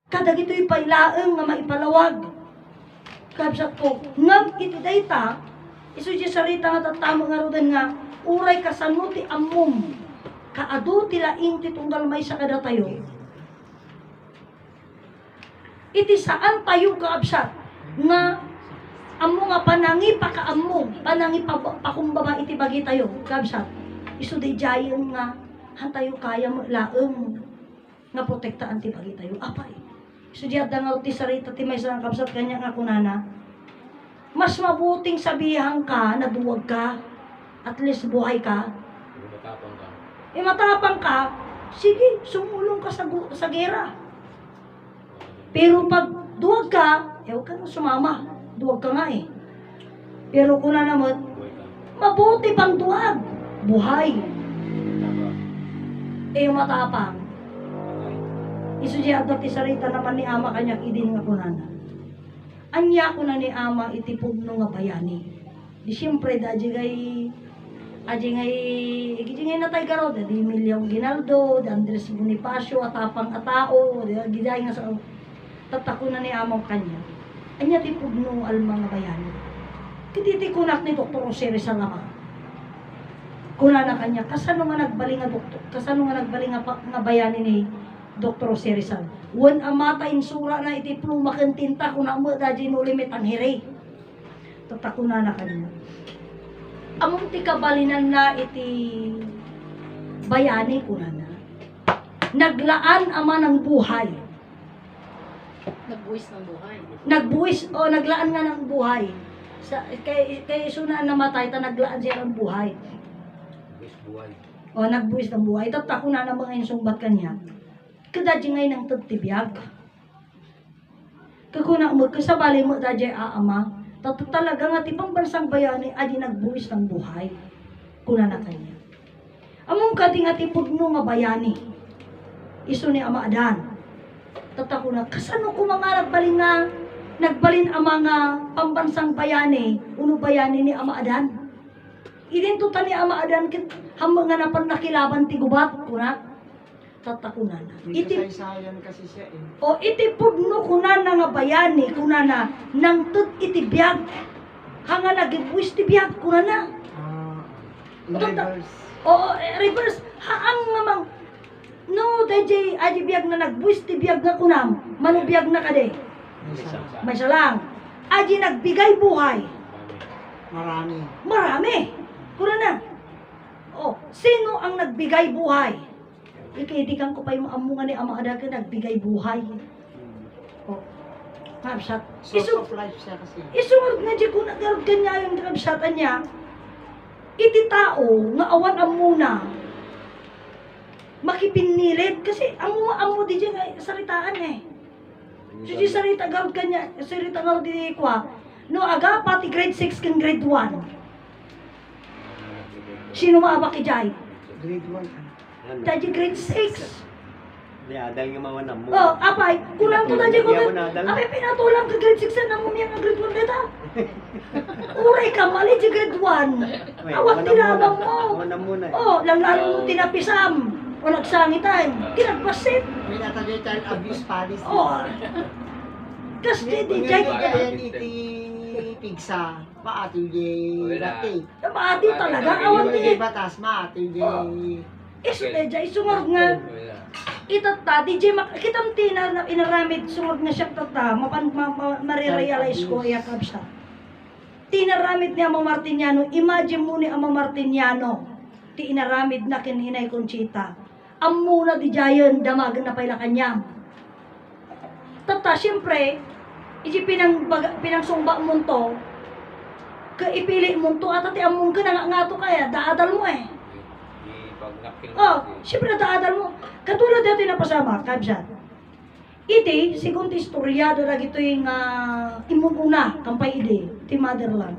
Kadag ito'y pailaeng nga maipalawag. Kabsat ko, ngam iti dayta, iso di sarita nga tatamo nga rodan nga, uray kasano ti ammom, kaado ti laing ti tunggal may sa kada tayo. Iti saan tayo kaabsat, nga amo nga panangi pakaammo, panangi pakumbaba iti bagi tayo, kabsat. Iso di jayon nga, hantayo kaya mo laeng, nga protektaan ti bagi tayo. Apay. Sudyad nga ti sarita ti may sarang kabsat kanya nga kunana. Mas mabuting sabihan ka na duwag ka. At least buhay ka. Matapang ka. Matapang ka. Sige, sumulong ka sa gera. Pero pag duwag ka, huwag ka na sumama. Duwag ka nga eh. Pero kuna naman, mabuti pang duwag. Buhay. Matapang. Isudyad ti sarita naman ni ama kanya idin nga kunana. Anya ko na ni ama iti pugno nga bayani. Di siyempre da aji ngay natay garo di Emilio Ginaldo, di Andres Bonifacio atapang atao, di gijay nga sa tatako na ni ama kanya. Anya ti pugno alma nga bayani. Kititi kunak ni Dr. Jose Rizal ama. Kunana kanya kasano nga nagbaling nga doktor, kasano nga nagbaling nga bayani ni Dr. Jose Rizal. Wan amata insura na iti pluma ken tinta kuna mo daji no limit ang hiri. Tatakuna na kanina. Among ti kabalinan na iti bayani kuna na. Naglaan ama ng buhay. Nagbuwis ng buhay. Naglaan nga ng buhay. Kay suna namatay ta naglaan siya ng buhay. Nagbuwis ng buhay. Tatakuna na mga insungbat kanya. Kadadji ngay nang tagtibiyag. Kakuna mo, kasabali mo dadji aama, talaga nga tipang bansang bayani, adi nagbuwis ng buhay. Kuna na kanya. Among kadi nga tipugno nga bayani, iso ni ama adan. Tatakuna, kasano ko mga nagbalin ang mga pambansang bayani, uno bayani ni ama adan. Idin tuta ni ama adan, hamang nga napan nakilaban ti gubat, kuna. Tatakunan na. Kasaysayan kasi siya eh. Iti pugno kunana nga bayani, kunana, nang tut iti biyag. Hanga nagibwis ti biyag, kunana. Reverse. Reverse. Haang mamang, no, dayjay, aji biyag na nagbwis ti biyag nga kunam, manubiyag na kade. May salang. Aji nagbigay buhay. Marami. Kunana. Sino ang nagbigay buhay? Ikaidikan ko pa yung amungan ni ama ada ka nagbigay buhay. Kabsat. Source of life siya kasi. Isunod nga di ko nagarod kanya yung kabsatan niya. Iti tao nga awan amuna makipinilit kasi amo di dyan saritaan eh. So di sarita garod kanya, sarita garod di kwa. No aga pati grade 6 kan grade 1. Sino maabak ijay? Grade 1. Taji grade 6. Di adal nga mawanam mo. Apay, kulang to taji ko. Hindi ako nadal. Apay, pinatulang ka grade 6 na mo nga grade 1 data. Uray ka, mali di grade 1. Awag tinabang mo. Mawanam muna. Lang lalo mo tinapisam. O nagsangitan. Kinagpasit. May natagay child abuse policy. Kasi di jay. Kaya iti pigsa. Maati di dati. Maati talaga. Awan Di di. batas, maati di. Sumurog nga. Itata, DJ kitang tinar na inaramid sumurog nga siya tata. Marirealize ko iya kabsa. Tinaramid ni Ama Martiniano. Imagine mo ni Ama Martiniano. Ti inaramid na kininay Conchita. Amuna di jayon damagan na pala kanyam. Tata, siyempre, pinangsumba mo to. Kaipili mo to at ati among ka nga to kaya daadal mo eh. Siyempre nataadal mo. Katulad dito na pasama, kabsat. Iti, segundo istoryado na gito yung imununa, kampay ide, ti motherland.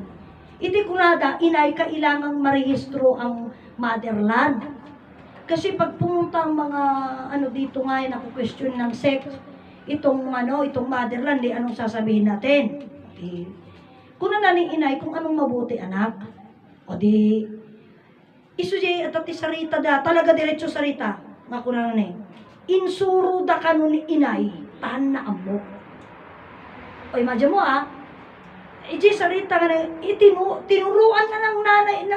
Iti kunada, inay kailangang marehistro ang motherland. Kasi pag pumunta ang mga dito nga yun, question ng sex, itong motherland, anong sasabihin natin? Kung na ni inay, kung anong mabuti anak, isujay at ati sarita da, talaga diretso sarita, nga kuna na insuro da kanon ni inay, tahan na amok. O imagine mo iji sarita nga na, tinuruan na ng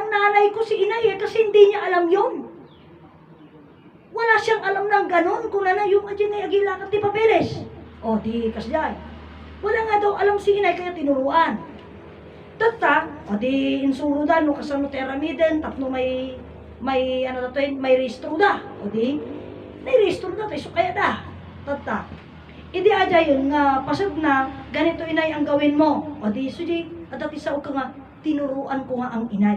nanay ko si inay kasi hindi niya alam yon. Wala siyang alam ng ganon kung na yung Jenny Aguila at di papeles. O di kasjay. Wala nga daw alam si inay kaya tinuruan. Tata, o di insurudan no kasano teramiden tapno may may restro da. O di may restro da tayo so kaya da. Tata. Idi aja yun nga pasod na ganito inay ang gawin mo. O di sudi adati sa ka nga tinuruan ko nga ang inay.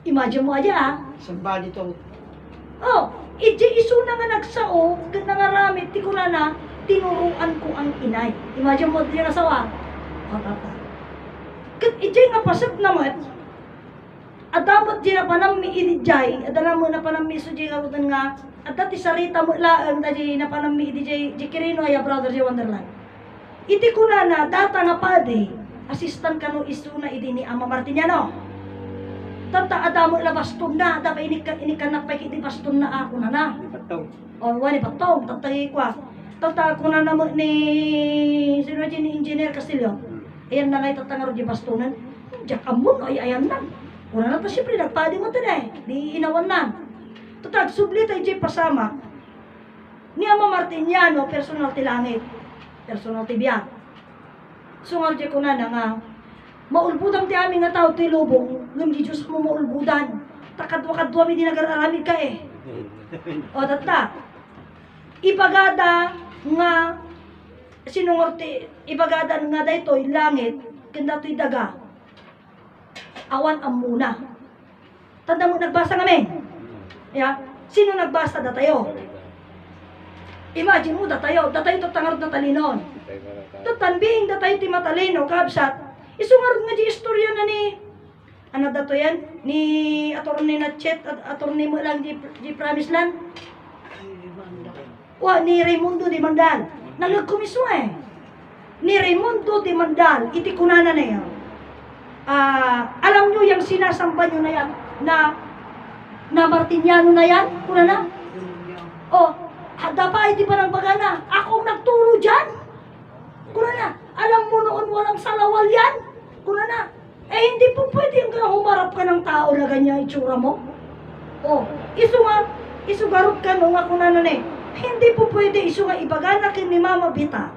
Imagine mo aja Somebody to. Oh, iji isu na nga nagsao, ganda nga ramit, ti ko na tinuruan ko ang inay. Imagine mo di nasawa. O tata. Kat iji nga pasod na mo, adamot di na panam mi idijay, adalam mo na panam mi sudi nga at dati sarita mo laang dati na panam mi idijay, Kirino ay brother di Wonderland. Iti ko na data nga padi, assistant kano isu na idi ni Ama Martiniano. Tanta adamo la baston na, dapat inikanak pa kiti baston na ako na. Patong. O wani patong, tatay kwa. Tanta ko na namo ni sino ni Engineer Castillo. Ayan na ngay tatangaro di bastonan. Jak amon ay ayan na. Wala na ta siyempre nagpadi mo tanay. Di inawan na. Tutag subli tay di pasama. Ni Ama Martiniano personal ti langit. Personal ti biyak. Sungal di ko na nga maulbudan ti amin nga tao ti lubong. Ngam di Diyos mo maulbudan. Takadwa-kadwa mi di nag-araramid ka O tata. Ibagada nga sinungorti ibagada nga daytoy langit kanda to'y daga awan ang muna. Tanda mo nagbasa kami. Sino nagbasa datayo? Imagine mo datayo tatangarod na talinon. Tatanbing datayo ti matalino kabsat. Isungarod nga di istorya na ni ano dato yan? Ni attorney na chat at attorney mo lang di promise land. Ni Raimundo de Mandal. Nagkumiso Ni Raimundo de Mandal, iti kunana na yan. Alam nyo yung sinasamba nyo na yan, na Martiniano na yan, kunana? Dapat iti pa ng bagana, akong nagturo dyan. Kunana, alam mo noon walang salawal yan. Kunana, hindi po pwede yung humarap ka ng tao na ganyan itsura mo. Isugarot ka no nga kunana na hindi po pwede isu nga ibagana kin ni Mama Bita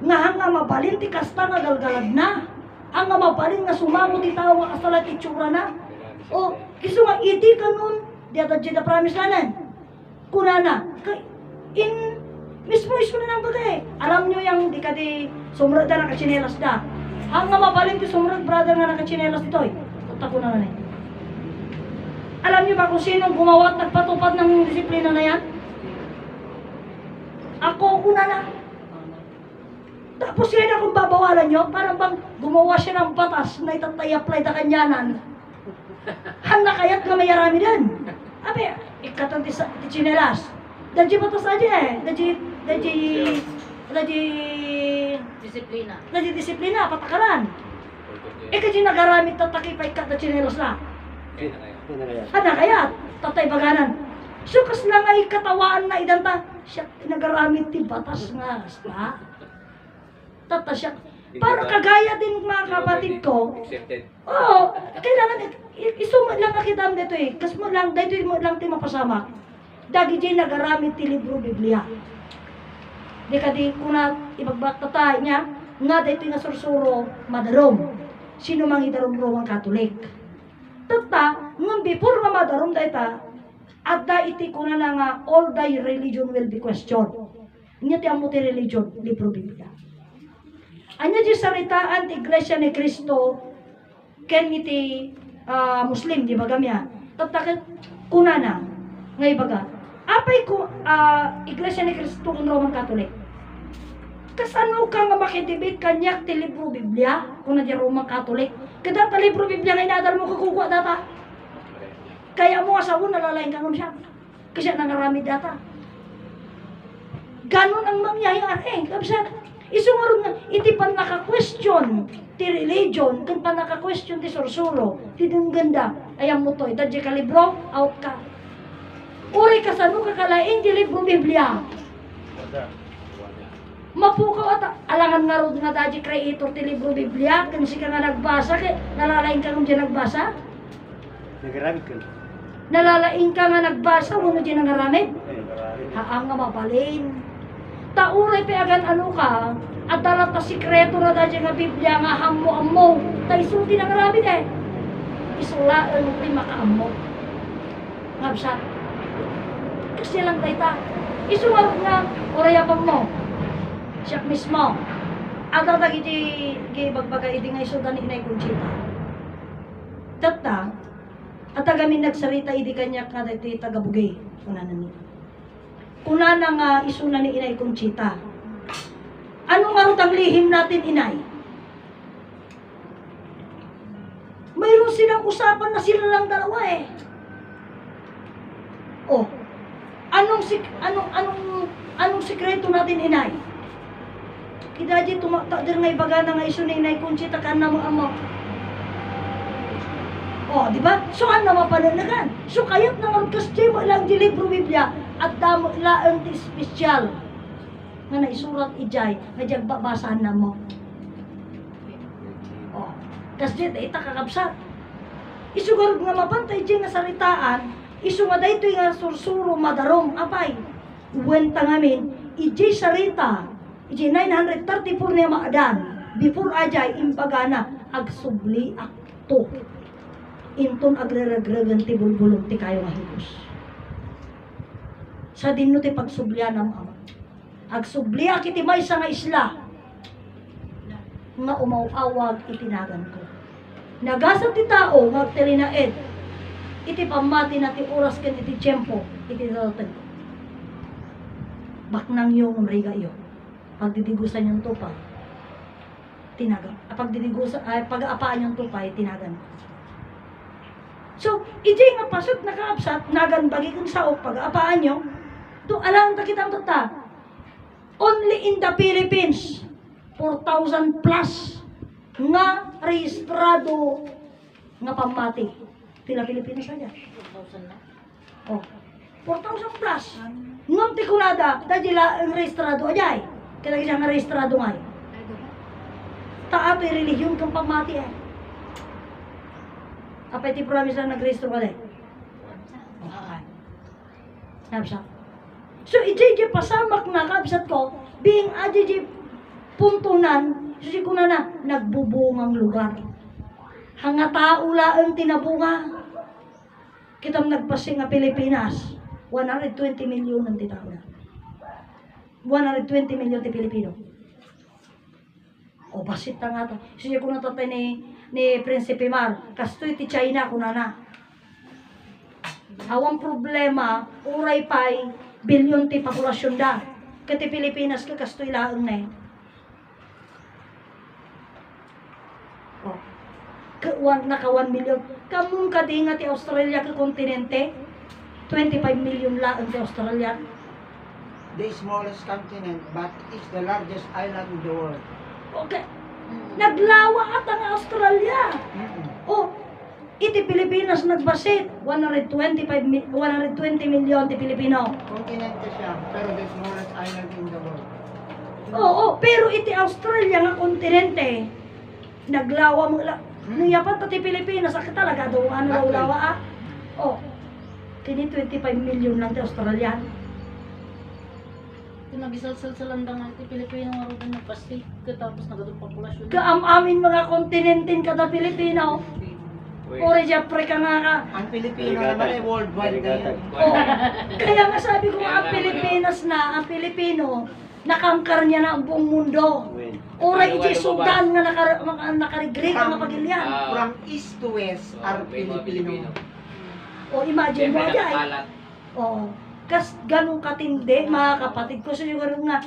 nga hanga mabalin ti kasta nga galgalad na hanga mabalin nga sumamo ti tao nga kasalat itsura na isu nga iti kanon di ata di promise lanan kunana mismo na nang bagay alam nyo yung di ka di sumrad na nakachinelas da hanga mabalin ti sumrad brother nga nakachinelas ditoy tatak ko na na alam nyo ba kung sinong gumawa at nagpatupad ng disiplina na yan? Ako una na. Tapos yan akong babawalan nyo, parang bang gumawa siya ng batas na itatay-apply na kanyanan. Handa kaya't nga may arami din. Abe, ikatan ti chinelas. Dadji batas aja Dadji disiplina, patakaran. Kasi nagaramit tataki pa ikat na chinelas na. Handa kaya't tatay baganan. So kas lang ay katawaan na idanta, siya nagaramit ti batas nga hasta. Tata siya. Para kagaya din mga kapatid ko. Kailangan isumad lang kita dito Kas mo lang dito mo lang ti mapasama. Dagi di nagaramit ti libro Biblia. Di ka di kuna ibagbaktatay niya nga dito nga sursuro madarom. Sino mang idarom-rom ang Katolik. Tata, ngam before nga madarom dayta at da iti ko na nga all thy religion will be questioned. Nya ti amo ti religion, libro Biblia. Anya di saritaan ti Iglesia ni Cristo ken iti Muslim di bagamya. Tatakit kunana nga ibaga. Apay ko Iglesia ni Cristo ken Roman Catholic. Kasano ka nga makidibit kanyak ti libro Biblia kung na di Roman Catholic. Kada ta libro Biblia nga inadal mo kukuha data. Kaya mo asawa nalalain ka nun siya. Kasi nangaramid data. Ganon ang mangyayari. Kapsa, isungarod nga, iti pa naka-question ti religion, kung pa naka-question ti sursuro, ti dung ganda, ayam mo to, itadya ka libro, out ka. Uri ka sa nung kakalain ti libro Biblia. Mapukaw at alangan nga ro nga daji creator ti libro Biblia, kansi ka nga nagbasa, kay nalalain ka kung di nagbasa? Nagaramit ka. Nalalain ka nga nagbasa, wano di nangaramid? Nagaramit. Haang nga mabalin. Tauray peagan ano ka, at dalat na sikreto na daji nga Biblia nga hammo-ammo, tayo sulti nangaramid eh. Isulaan mo rin makaammo. Ngabsat. Kasi lang tayo ta. Isulat nga, orayapang mo. Siya mismo. At ang iti bagbaga iti nga isudan ni Inay Conchita. Tata, at tagamin nagsarita iti kanya kada iti tagabugay. Kuna na ni. Kuna na nga isuna ni Inay Conchita. Ano nga rutang lihim natin, Inay? Mayroon silang usapan na sila lang dalawa eh. Oh, anong sikreto natin, Inay? Kidaji tumakta dir nga ibaga na nga iso ni Inay Conchita kan na mo amo. Oh, di ba? So ano mapananagan? So kayat na magkastay mo lang di libro Biblia at damo ilaan ti espesyal nga naisurat ijay nga diag babasahan na mo. Oh, kasi ita kakabsat. Isugarod nga mapantay di nga saritaan, isu nga daytoy nga sursuro madarong apay. Uwenta ngamin, ijay sarita iti 934 niya maadan, before ajay impagana, agsubli akto. Inton agreragregan ti bulbulong ti kayo nga higos. Sa dinno ti pagsublian ng ama. Agsubli iti maysa nga isla, nga umawawag itinagan ko. Nagasat ti tao, magtilinaed, iti pamati na ti oras ken iti tiyempo, iti dalatan ko. Baknang yung riga iyo. Pagdidigusan yung tupay, tinagan. Pagdidigusan, pag-aapaan yung tupay, tinagan. So, ijay nga pasot nakaapsat, nagan bagi kang sao, pag-aapaan nyo, to alam ta kitang tata, only in the Philippines, 4,000 plus nga rehistrado nga pamati. Tila Pilipinas na 4,000 na? Oh, 4,000 plus. Ngam ti kunada, dahil ang rehistrado ajay. Kaya siya nga rehistrado nga. Taato yung religion kang pamati eh. Apa iti promise na nagrehistro ka dahil? Okay. Nabsa. So, iti pasamak na kabsat ko, being adi puntunan, susi ko na nagbubungang lugar. Hanga tao laang tinabunga. Kitang nagpasing nga Pilipinas, 120 milyon ang titao na. 120 milyon ti Pilipino. O basit na nga to. Siya ko natatay ni Prinsipe Mar. Kastoy ti China kuna na. Awang problema, uray pa'y bilyon ti populasyon da. Kati Pilipinas ka kastoy laang na eh. O. Naka 1 milyon. Kamong kadinga ti Australia ka kontinente, 25 milyon laang ti Australia. The smallest continent, but it's the largest island in the world. Okay. Naglawa at ang Australia. Oh, iti Pilipinas nagbasit. 120 milyon ti Pilipino. Continente siya, pero the smallest island in the world. Oo, pero iti Australia nga kontinente, naglawa mo la. Nuyapan ti Pilipinas, ak talaga daw ano daw lawa ah. Oh, kini 25 milyon lang ti Australia. Nagisal-sal sa landang ang Pilipino nga rin nagpasti katapos nagadong populasyon. Amin mga kontinenten kada Pilipino. Ore di Afrika nga ka. Ang Pilipino naman ay worldwide na yan. Oh, kaya nga sabi ko nga ang Pilipinas na, ang Pilipino, nakangkar niya na ang buong mundo. Ore iti Sudan nga nakarigrig ang pagilyan. From east to west are Pilipino. O imagine mo ay. Oo. Kas ganun katindi, mga kapatid ko, so yung nga,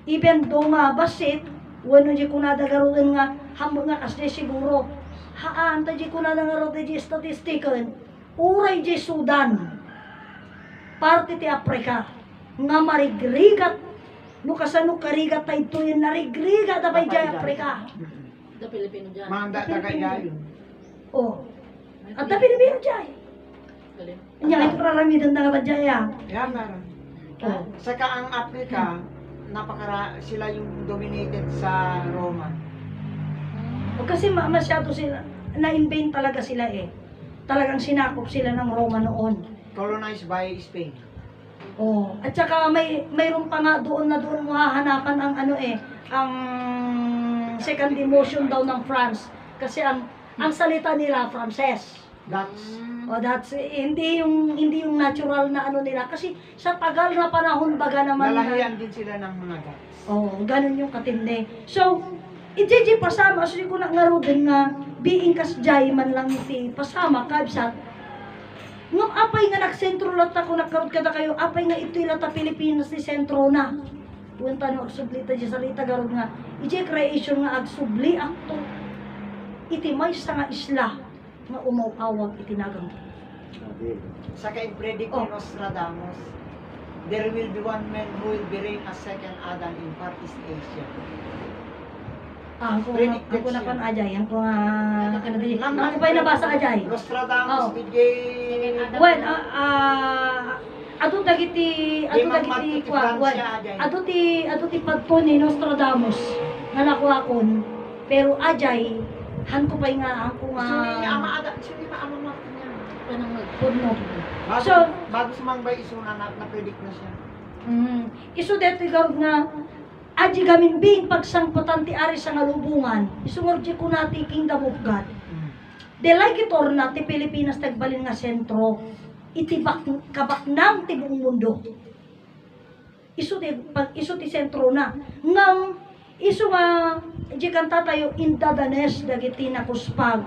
even do nga basit, wano di ko nadagaroon nga, hambang nga kasi siguro, haan, ta di ko nadagaroon di statistikan, uray di Sudan, parte ti Afrika, nga marigrigat, no kasano karigat tayo ito yung narigrigat na di Afrika. The Pilipino dyan. Manda tagayayon. O, at na Pilipino dyan. Galing. Nya ito raramidan na nga dyan ya. Yan meron. Oh. Saka ang Africa, sila yung dominated sa Roma. O kasi masyado sila, na-invade talaga sila eh. Talagang sinakop sila ng Roma noon. Colonized by Spain. Oh, at saka mayroon pa nga doon mo hahanapan ang ano eh, ang second emotion daw ng France kasi ang salita nila Frances. That's O that's hindi yung natural na ano nila kasi sa tagal na panahon baga naman nalahian din sila ng mga Goths. oh, ganun yung katindi. So, iti pasama so ko na ngaro din nga being kasjay man lang iti pasama kabsat ngam apay nga nagsentro lot ako nagkaroon kada kayo apay nga ito ilata Pilipinas ni sentro na punta no agsublita di salita garod nga iti creation nga agsubli akto iti may sa nga isla nga umaw-awag itinagang Sabi. Sa kay predict Oh. ni Nostradamus, there will be one man who will be reign as second Adam in Far East Asia. Predicted ako na siya. pan ajay ako ako pa nabasa ajay Nostradamus Oh. bigay well ato dagiti Imang Matuti kwa Francia, ajay. ato ti padto ni Nostradamus nga nakuakon pero ajay han ko pa nga ako nga Suni ama ada, suni ma ama Martin niya. Anong pudno Bago, So- bago sumangbay isuna na-predict na siya. iso deto garud nga aji gamin bing pagsangputan ti ari sa ngalubungan isungorji ko nati kingdom of God de like it or not ti Pilipinas tagbalin nga sentro iti kabaknang ti buong mundo iso ti sentro na ngam iso nga di kanta tayo indadanes dagiti nakuspag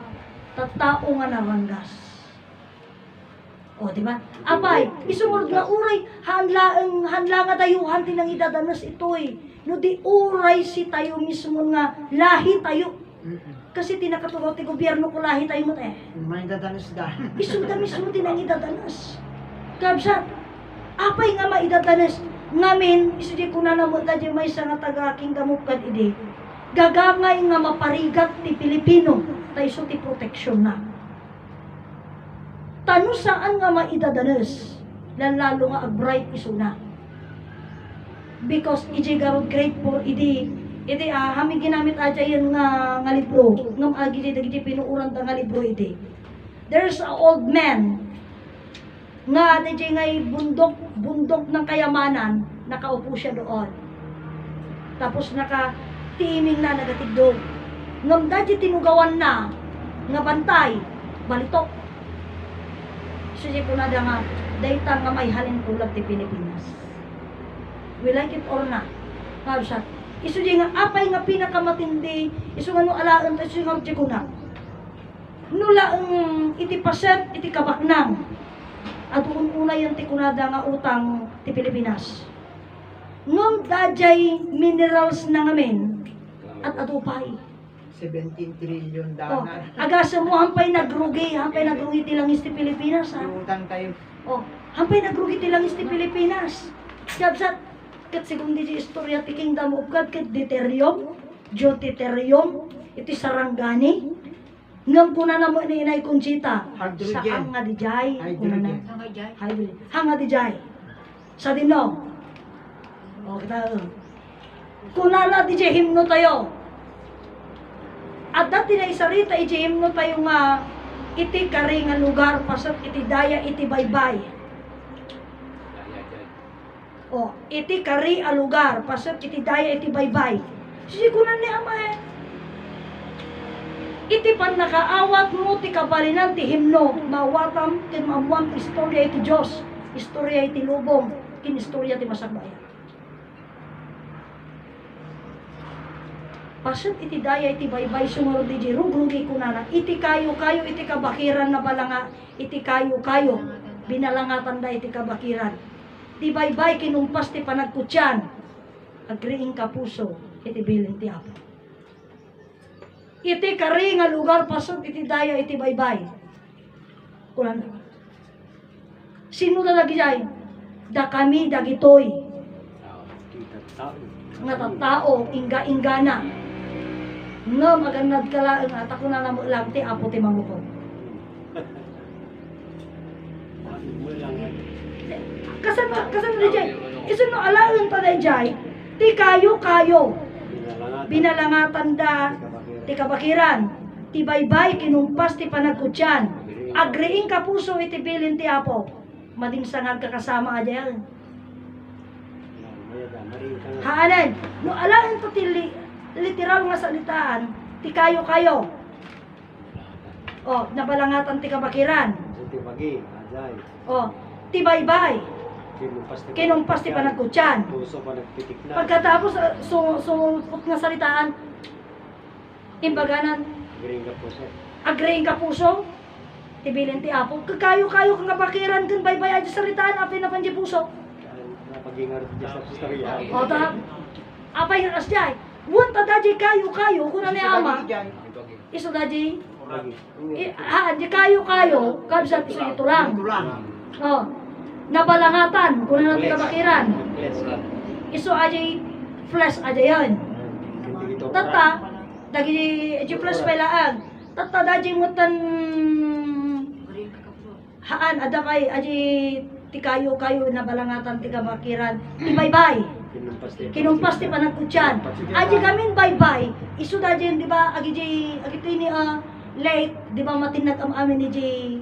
tattao nga naranggas o di ba apay isumurod nga uray hanla nga dayuhan ti nang idadanes itoy no di uray si tayo mismo nga lahi tayo kasi tinakatulaw ti gobyerno ko lahi tayo mo May dadanos da. isunda mismo din ang idadanas. Kabsat, apay nga maidadanas. Ngamin, isudi ko na namo dadya may sa nga taga Kingdom of God ide. Gagangay nga maparigat ti Pilipino, tayo so ti proteksyon na. Tano saan nga maidadanas, lalo nga ag-bright isuna. Because iji garod grateful idi hami ginamit aja yan nga libro ngam agi dagiti pinuuran ta nga libro iti there's a old man nga DJ ngay bundok ng kayamanan nakaupo siya doon tapos nakatiiming na nagatigdog ngam dadya tinugawan na nga bantay balitok susi ko na nga dayta nga may halin kulag ti Pilipinas we like it or not kabsat isu di nga apay nga pinakamatindi isu nga no alaan isu nga tsikuna nula ang iti paset iti kabaknang at una yung tikunada nga utang ti Pilipinas ngam dajay minerals na ngamin at atupay 17 trillion oh, dana. agasa mo hampay nagrugi ti langis ti Pilipinas ha Utang tayo. oh hampay nagrugi ti langis ti Pilipinas kabsat kat segundi di istorya ti Kingdom of God kat deuterium deuterium iti sarangani ngam kuna na mo ni Inay Conchita Hydrogen. saan nga dijay kuna na Hydrogen. hydrogen hanga dijay sa dino o kita kuna na dijay himno tayo at dati na isarita iti himno tayo nga iti kari nga lugar pasat iti daya iti baybay o, iti kari a lugar, pasat iti daya iti baybay. Sisigunan ni ama eh. Iti pan nakaawat mo ti kabalinan ti himno, mawatam kin mamuam ti istorya iti Diyos, istorya iti lubong, kin istorya ti masagbayan. Pasat iti daya iti baybay sumunod di rugi kunana, iti kayo iti kabakiran na balanga, iti kayo binalangatan da iti kabakiran. Di baybay kinumpas ti panagkutyan agriing kapuso iti bilin ti Apo iti kari nga lugar pasod iti daya iti baybay kunan sino na lagi da kami dagitoy Kita tao. nga tattao ingga-inggana nga magandad kala at ako na namo lang ti Apo ti mangukod Ano mo lang yan. kasan na jay isun no alaon pa na jay Ti kayo, Binalangatan. binalangatan da, ti kabakiran, ti baybay, kinumpas, ti panagkutyan, agriing ka puso, iti bilin ti apo, mading sangag kakasama aja yan. Haanan, no alain to ti literal nga salitaan, ti kayo. O, nabalangatan ti kabakiran. Ito pagi, ajay. O, ti baybay, kinumpas ti panagkutyan. Puso pa nagpitik na. Pagkatapos, sumupot nga salitaan, imbaganan, Green ka puso. agreeing ka puso, tibilin ti apo, kakayo-kayo kang kabakiran, kang baybay aja salitaan, apay na panji puso. Napagingar dyan sa istorya. O, ta, apay nga asjay, buwan ta daji kayo, kuna ni ama, iso daji, di kayo, kabsat iso ito lang. Ito lang. O, nabalangatan, kuna natin kabakiran, Let's go. iso aja flesh aja yan. Tata, dagi plus pelaan. Tata daji mutan haan ada kay aji ti kayo na balangatan ti kabakiran. Ti baybay. Kinumpas ti panagkutyan. Aji gamin baybay. Isu daji di ba agi ni lake, di ba matinag am amin ni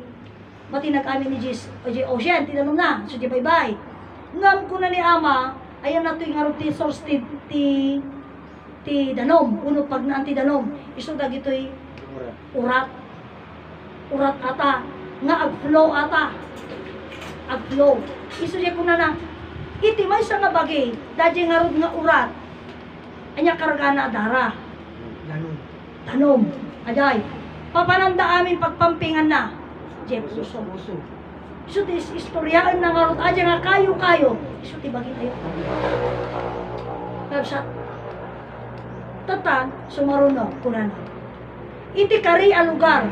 ocean tinanong na. So di baybay. Ngam ko na ni ama, ayan na ito yung harap ti source ti danom, uno pag naan ti danom, iso dagitoy urat ata, nga agflow ata, iso di ko na iti may sa nga bagay, dadya nga rod nga urat, anya karga na dara, danom, ajay, papananda amin pagpampingan na, Jeff Puso. Iso ti istoryaan na nga rod, adya nga kayo, iso ti bagay ayo. Kapsat, tatan, sumaruno, kunana. Iti kari a lugar,